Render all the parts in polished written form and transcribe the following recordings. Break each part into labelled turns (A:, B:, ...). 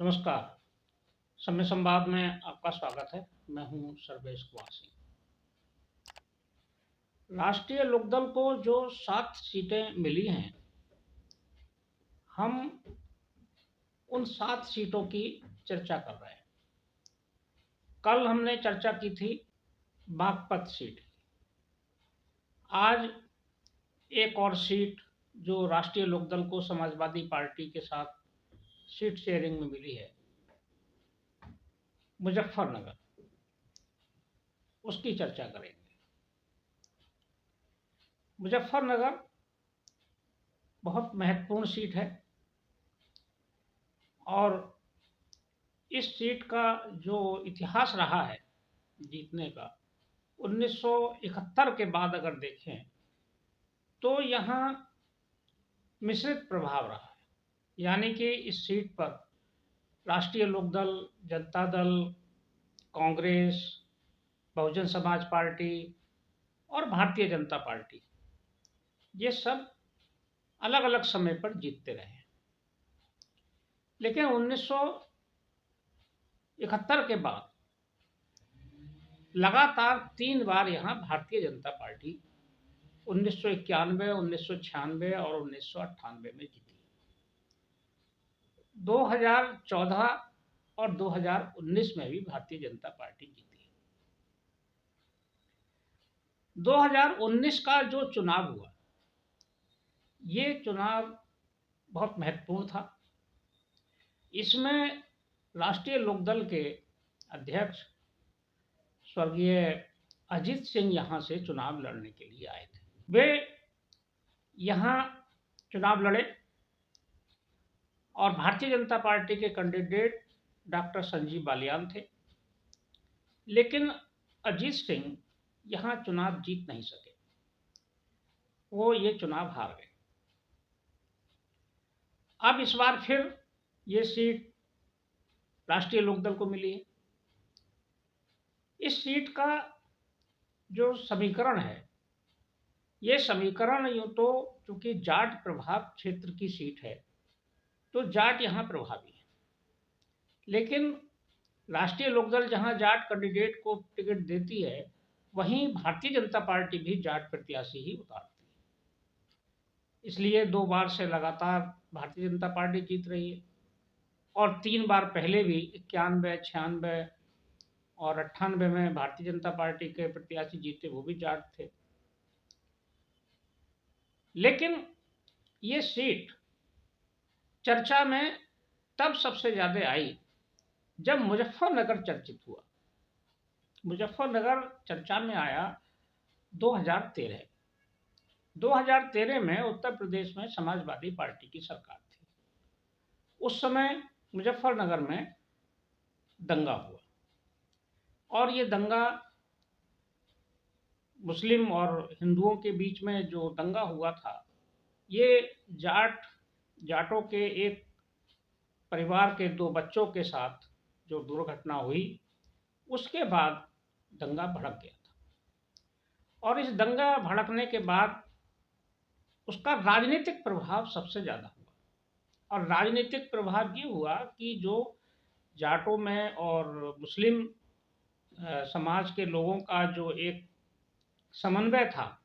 A: नमस्कार। समय संवाद में आपका स्वागत है। मैं हूं सर्वेश कुमार सिंह। राष्ट्रीय लोकदल को जो 7 सीटें मिली हैं, हम उन 7 सीटों की चर्चा कर रहे हैं। कल हमने चर्चा की थी बागपत सीट की। आज एक और सीट जो राष्ट्रीय लोकदल को समाजवादी पार्टी के साथ सीट शेयरिंग में मिली है, मुजफ्फरनगर, उसकी चर्चा करेंगे। मुजफ्फरनगर बहुत महत्वपूर्ण सीट है और इस सीट का जो इतिहास रहा है जीतने का, 1971 के बाद अगर देखें तो यहाँ मिश्रित प्रभाव रहा है। यानी कि इस सीट पर राष्ट्रीय लोकदल, जनता दल, कांग्रेस, बहुजन समाज पार्टी और भारतीय जनता पार्टी, ये सब अलग अलग समय पर जीतते रहे हैं। लेकिन 1971 के बाद लगातार 3 बार यहाँ भारतीय जनता पार्टी 1991, 1996 और 1998 में जीती। 2014 और 2019 में भी भारतीय जनता पार्टी जीती। 2019 का जो चुनाव हुआ, ये चुनाव बहुत महत्वपूर्ण था। इसमें राष्ट्रीय लोकदल के अध्यक्ष स्वर्गीय अजीत सिंह यहाँ से चुनाव लड़ने के लिए आए थे। वे यहाँ चुनाव लड़े और भारतीय जनता पार्टी के कैंडिडेट डॉक्टर संजीव बालियान थे। लेकिन अजीत सिंह यहाँ चुनाव जीत नहीं सके, वो ये चुनाव हार गए। अब इस बार फिर ये सीट राष्ट्रीय लोकदल को मिली है। इस सीट का जो समीकरण है, ये समीकरण यूँ तो चूंकि जाट प्रभाव क्षेत्र की सीट है तो जाट यहाँ प्रभावी है, लेकिन राष्ट्रीय लोकदल जहाँ जाट कैंडिडेट को टिकट देती है, वहीं भारतीय जनता पार्टी भी जाट प्रत्याशी ही उतारती है। इसलिए 2 बार से लगातार भारतीय जनता पार्टी जीत रही है और 3 बार पहले भी 91, 96 और 98 में भारतीय जनता पार्टी के प्रत्याशी जीते, वो भी जाट थे। लेकिन ये सीट चर्चा में तब सबसे ज़्यादा आई जब मुजफ्फरनगर चर्चित हुआ। मुजफ्फरनगर चर्चा में आया 2013। 2013 में उत्तर प्रदेश में समाजवादी पार्टी की सरकार थी। उस समय मुजफ्फरनगर में दंगा हुआ और ये दंगा मुस्लिम और हिंदुओं के बीच में जो दंगा हुआ था, ये जाटों के एक परिवार के 2 बच्चों के साथ जो दुर्घटना हुई, उसके बाद दंगा भड़क गया था। और इस दंगा भड़कने के बाद उसका राजनीतिक प्रभाव सबसे ज़्यादा हुआ। और राजनीतिक प्रभाव ये हुआ कि जो जाटों में और मुस्लिम समाज के लोगों का जो एक समन्वय था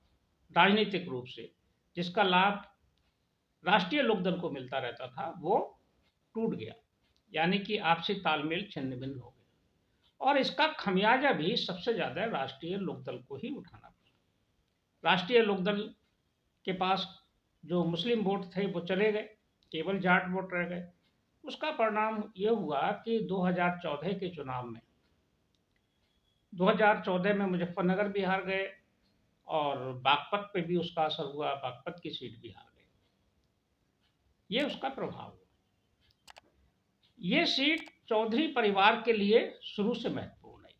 A: राजनीतिक रूप से, जिसका लाभ राष्ट्रीय लोकदल को मिलता रहता था, वो टूट गया। यानी कि आपसी तालमेल छिन्न भिन्न हो गया और इसका खमियाजा भी सबसे ज़्यादा राष्ट्रीय लोकदल को ही उठाना पड़ा। राष्ट्रीय लोकदल के पास जो मुस्लिम वोट थे वो चले गए, केवल जाट वोट रह गए। उसका परिणाम ये हुआ कि 2014 के चुनाव में 2014 में मुजफ्फरनगर भी हार गए और बागपत पे भी उसका असर हुआ, बागपत की सीट भी हार गए। ये उसका प्रभाव हुआ। ये सीट चौधरी परिवार के लिए शुरू से महत्वपूर्ण है।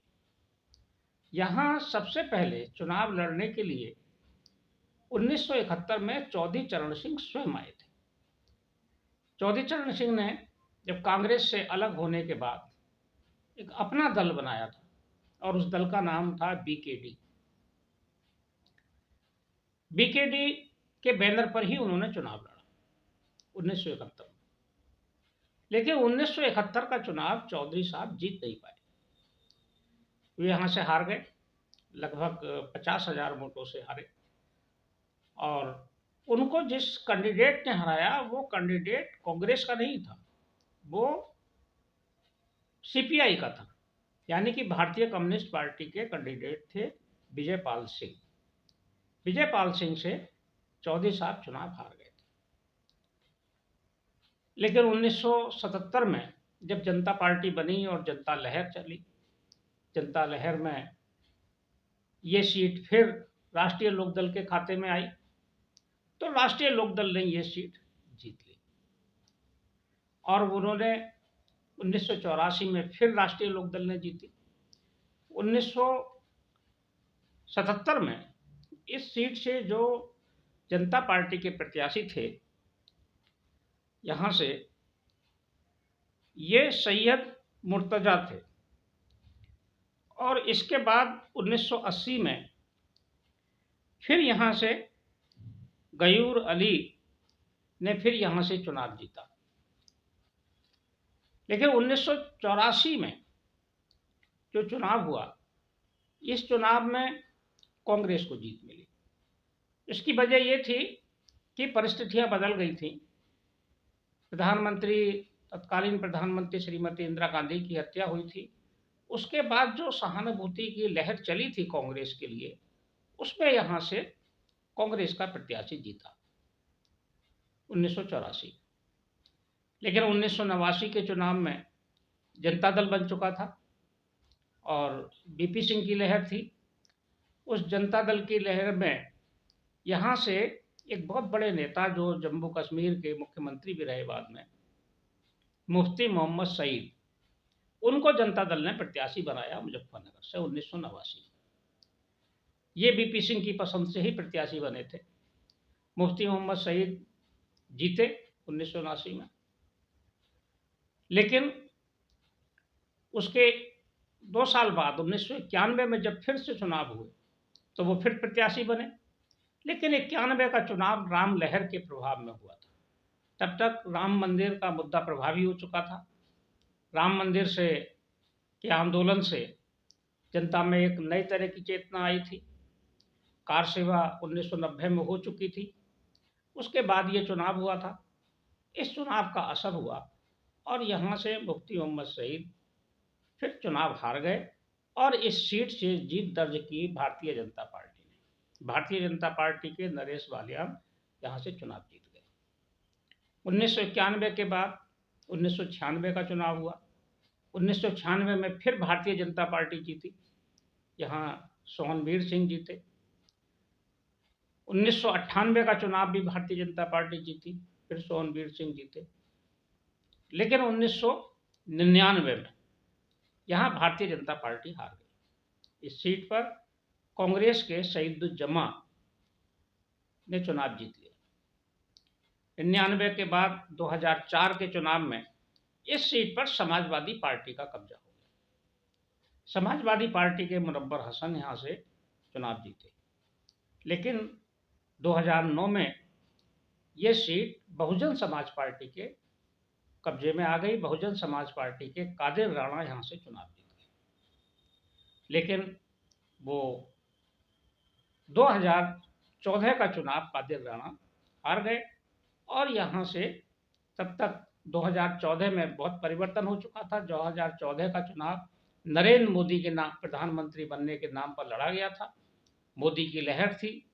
A: यहाँ सबसे पहले चुनाव लड़ने के लिए 1971 में चौधरी चरण सिंह स्वयं आए थे। चौधरी चरण सिंह ने जब कांग्रेस से अलग होने के बाद एक अपना दल बनाया था और उस दल का नाम था बीकेडी। बीकेडी के बैनर पर ही उन्होंने चुनाव लड़ा 1971 में। लेकिन 1971 का चुनाव चौधरी साहब जीत नहीं पाए। वे यहाँ से हार गए, लगभग 50,000 वोटों से हारे। और उनको जिस कैंडिडेट ने हराया वो कैंडिडेट कांग्रेस का नहीं था, वो सीपीआई का था, यानी कि भारतीय कम्युनिस्ट पार्टी के कैंडिडेट थे विजयपाल सिंह। विजयपाल सिंह से चौधरी साहब चुनाव हार गए थे। लेकिन 1977 में जब जनता पार्टी बनी और जनता लहर चली, जनता लहर में ये सीट फिर राष्ट्रीय लोकदल के खाते में आई, तो राष्ट्रीय लोकदल ने ये सीट जीत ली और उन्होंने 1984 में फिर राष्ट्रीय लोकदल ने जीती। 1977 में इस सीट से जो जनता पार्टी के प्रत्याशी थे यहाँ से, ये सैयद मुर्तजा थे। और इसके बाद 1980 में फिर यहाँ से गयूर अली ने फिर यहाँ से चुनाव जीता। लेकिन 1984 में जो चुनाव हुआ, इस चुनाव में कांग्रेस को जीत मिली। इसकी वजह ये थी कि परिस्थितियां बदल गई थी। तत्कालीन प्रधानमंत्री श्रीमती इंदिरा गांधी की हत्या हुई थी। उसके बाद जो सहानुभूति की लहर चली थी कांग्रेस के लिए, उसमें यहाँ से कांग्रेस का प्रत्याशी जीता 1984। लेकिन 1989 के चुनाव में जनता दल बन चुका था और बीपी सिंह की लहर थी। उस जनता दल की लहर में यहाँ से एक बहुत बड़े नेता जो जम्मू कश्मीर के मुख्यमंत्री भी रहे बाद में, मुफ्ती मोहम्मद सईद, उनको जनता दल ने प्रत्याशी बनाया मुजफ्फरनगर से 1989। ये बीपी सिंह की पसंद से ही प्रत्याशी बने थे। मुफ्ती मोहम्मद सईद जीते 1979 में। लेकिन उसके 2 साल बाद 1991 में जब फिर से चुनाव हुए तो वो फिर प्रत्याशी बने। लेकिन 91 का चुनाव राम लहर के प्रभाव में हुआ था। तब तक राम मंदिर का मुद्दा प्रभावी हो चुका था। राम मंदिर से के आंदोलन से जनता में एक नई तरह की चेतना आई थी। कार सेवा 1990 में हो चुकी थी। उसके बाद ये चुनाव हुआ था। इस चुनाव का असर हुआ और यहाँ से मुफ्ती मोहम्मद सईद फिर चुनाव हार गए और इस सीट से जीत दर्ज की भारतीय जनता पार्टी ने। भारतीय जनता पार्टी के नरेश बालियान यहाँ से चुनाव जीत गए। 1991 के बाद 1996 का चुनाव हुआ। 1996 में फिर भारतीय जनता पार्टी जीती, यहाँ सोहनवीर सिंह जीते। 1998 का चुनाव भी भारतीय जनता पार्टी जीती, फिर सोहनवीर सिंह जीते। लेकिन 1999 में यहाँ भारतीय जनता पार्टी हार गई। इस सीट पर कांग्रेस के सईदुज्जमा ने चुनाव जीत लिया। 99 के बाद 2004 के चुनाव में इस सीट पर समाजवादी पार्टी का कब्जा हो गया। समाजवादी पार्टी के मुनव्वर हसन यहाँ से चुनाव जीते। लेकिन 2009 में ये सीट बहुजन समाज पार्टी के कब्जे में आ गई। बहुजन समाज पार्टी के कादिर राणा यहाँ से चुनाव जीत गए। लेकिन वो 2014 का चुनाव कादिर राणा हार गए और यहाँ से तब तक 2014 में बहुत परिवर्तन हो चुका था। 2014 का चुनाव नरेंद्र मोदी के नाम, प्रधानमंत्री बनने के नाम पर लड़ा गया था। मोदी की लहर थी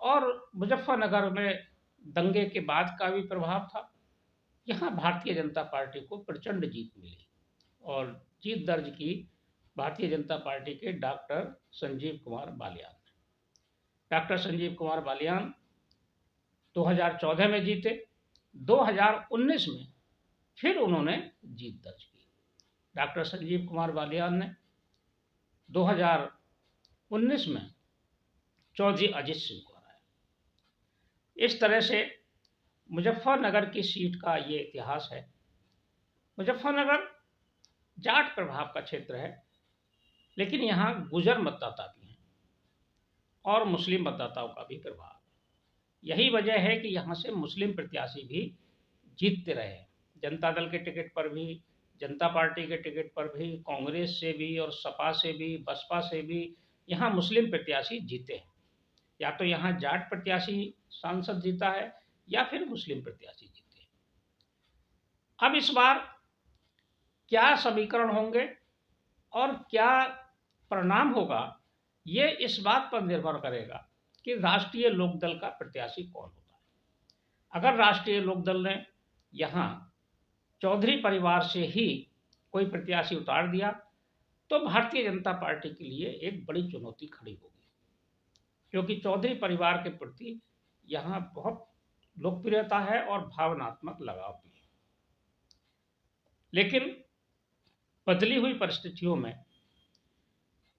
A: और मुजफ्फरनगर में दंगे के बाद का भी प्रभाव था। यहाँ भारतीय जनता पार्टी को प्रचंड जीत मिली और जीत दर्ज की भारतीय जनता पार्टी के डॉक्टर संजीव कुमार बालियान ने। डॉक्टर संजीव कुमार बालियान 2014 में जीते। 2019 में फिर उन्होंने जीत दर्ज की। डॉक्टर संजीव कुमार बालियान ने 2019 में चौधरी अजित सिंह को हराया। इस तरह से मुजफ्फरनगर की सीट का ये इतिहास है। मुजफ्फरनगर जाट प्रभाव का क्षेत्र है, लेकिन यहाँ गुजर मतदाता भी हैं और मुस्लिम मतदाताओं का भी प्रभाव है। यही वजह है कि यहाँ से मुस्लिम प्रत्याशी भी जीतते रहे हैं। जनता दल के टिकट पर भी, जनता पार्टी के टिकट पर भी, कांग्रेस से भी और सपा से भी, बसपा से भी यहाँ मुस्लिम प्रत्याशी जीते हैं। या तो यहाँ जाट प्रत्याशी सांसद जीता है या फिर मुस्लिम प्रत्याशी जीते हैं। अब इस बार क्या समीकरण होंगे और क्या परिणाम होगा, ये इस बात पर निर्भर करेगा कि राष्ट्रीय लोकदल का प्रत्याशी कौन होता है। अगर राष्ट्रीय लोकदल ने यहाँ चौधरी परिवार से ही कोई प्रत्याशी उतार दिया तो भारतीय जनता पार्टी के लिए एक बड़ी चुनौती खड़ी होगी, क्योंकि चौधरी परिवार के प्रति यहाँ बहुत लोकप्रियता है और भावनात्मक लगाव भी है। लेकिन बदली हुई परिस्थितियों में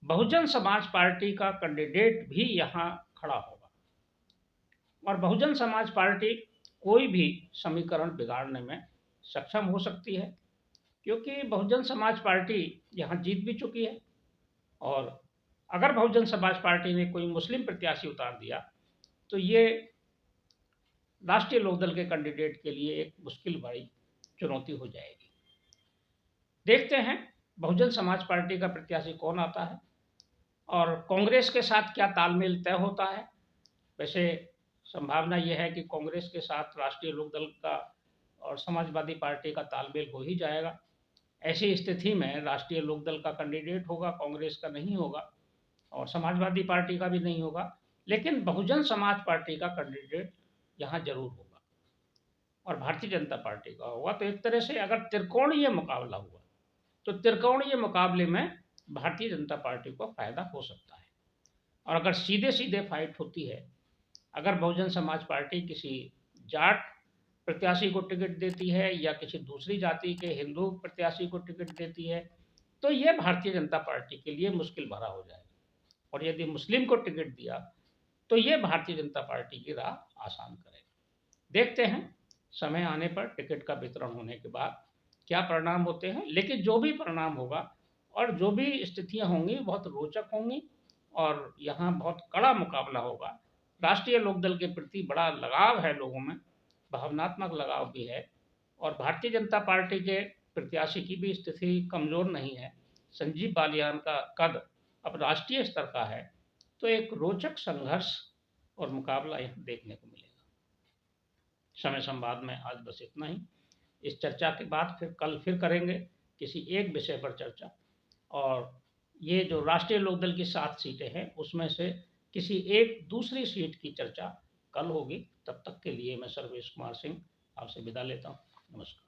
A: बहुजन समाज पार्टी का कैंडिडेट भी यहाँ खड़ा होगा और बहुजन समाज पार्टी कोई भी समीकरण बिगाड़ने में सक्षम हो सकती है, क्योंकि बहुजन समाज पार्टी यहाँ जीत भी चुकी है। और अगर बहुजन समाज पार्टी ने कोई मुस्लिम प्रत्याशी उतार दिया तो ये राष्ट्रीय लोकदल के कैंडिडेट के लिए एक मुश्किल भरी चुनौती हो जाएगी। देखते हैं बहुजन समाज पार्टी का प्रत्याशी कौन आता है और कांग्रेस के साथ क्या तालमेल तय होता है। वैसे संभावना यह है कि कांग्रेस के साथ राष्ट्रीय लोकदल का और समाजवादी पार्टी का तालमेल हो ही जाएगा। ऐसी स्थिति में राष्ट्रीय लोकदल का कैंडिडेट होगा, कांग्रेस का नहीं होगा और समाजवादी पार्टी का भी नहीं होगा, लेकिन बहुजन समाज पार्टी का कैंडिडेट यहाँ जरूर होगा और भारतीय जनता पार्टी का होगा। तो एक तरह से अगर त्रिकोणीय मुकाबला हुआ तो त्रिकोणीय मुकाबले में भारतीय जनता पार्टी को फायदा हो सकता है। और अगर सीधे सीधे फाइट होती है, अगर बहुजन समाज पार्टी किसी जाट प्रत्याशी को टिकट देती है या किसी दूसरी जाति के हिंदू प्रत्याशी को टिकट देती है, तो ये भारतीय जनता पार्टी के लिए मुश्किल भरा हो जाएगा। और यदि मुस्लिम को टिकट दिया तो ये भारतीय जनता पार्टी की राह आसान करेगा। देखते हैं समय आने पर टिकट का वितरण होने के बाद क्या परिणाम होते हैं, लेकिन जो भी परिणाम होगा और जो भी स्थितियां होंगी बहुत रोचक होंगी और यहाँ बहुत कड़ा मुकाबला होगा। राष्ट्रीय लोकदल के प्रति बड़ा लगाव है लोगों में, भावनात्मक लगाव भी है और भारतीय जनता पार्टी के प्रत्याशी की भी स्थिति कमज़ोर नहीं है। संजीव बालियान का कद अब राष्ट्रीय स्तर का है, तो एक रोचक संघर्ष और मुकाबला यहाँ देखने को मिलेगा। समय संवाद में आज बस इतना ही। इस चर्चा के बाद कल फिर करेंगे किसी एक विषय पर चर्चा, और ये जो राष्ट्रीय लोकदल की 7 सीटें हैं उसमें से किसी एक दूसरी सीट की चर्चा कल होगी। तब तक के लिए मैं सर्वेश कुमार सिंह आपसे विदा लेता हूँ। नमस्कार।